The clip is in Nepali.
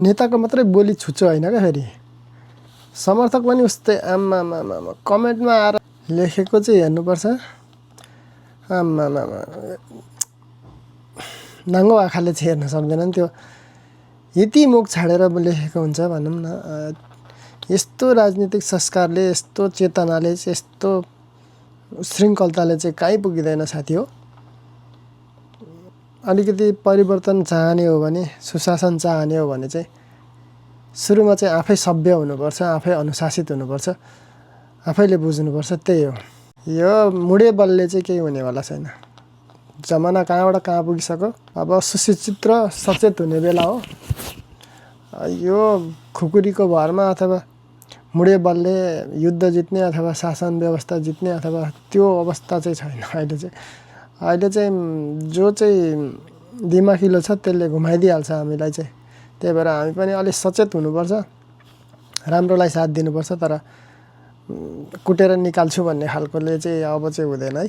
नेताको मात्रै बोली छुच्चो होइन क्या फेरि समर्थक पनि उस्तै आम्मामामा कमेन्टमा आएर लेखेको चाहिँ हेर्नुपर्छ आम्मामामा नाङ्गो आँखाले चाहिँ हेर्न सक्दैनन् त्यो यति मुख छाडेर लेखेको हुन्छ भनौँ न यस्तो राजनीतिक संस्कारले यस्तो चेतनाले यस्तो श्रृङ्खलताले चाहिँ कहीँ पुगिँदैन साथी हो अलिकति परिवर्तन चाहने हो भने सुशासन चाहने हो भने चाहिँ सुरुमा चाहिँ आफै सभ्य हुनुपर्छ आफै अनुशासित हुनुपर्छ आफैले बुझ्नुपर्छ त्यही हो यो मुडे बलले चाहिँ केही हुनेवाला छैन जमाना कहाँबाट कहाँ पुगिसक्यो अब सुशिक्षित र सचेत हुने बेला हो यो खुकुरीको भरमा अथवा मुडे बलले युद्ध जित्ने अथवा शासन व्यवस्था जित्ने अथवा त्यो अवस्था चाहिँ छैन अहिले चाहिँ जो चाहिँ दिमागिलो छ त्यसले घुमाइदिइहाल्छ हामीलाई चाहिँ त्यही भएर हामी पनि अलिक सचेत हुनुपर्छ राम्रोलाई साथ दिनुपर्छ तर कुटेर निकाल्छु भन्ने खालकोले चाहिँ अब चाहिँ हुँदैन है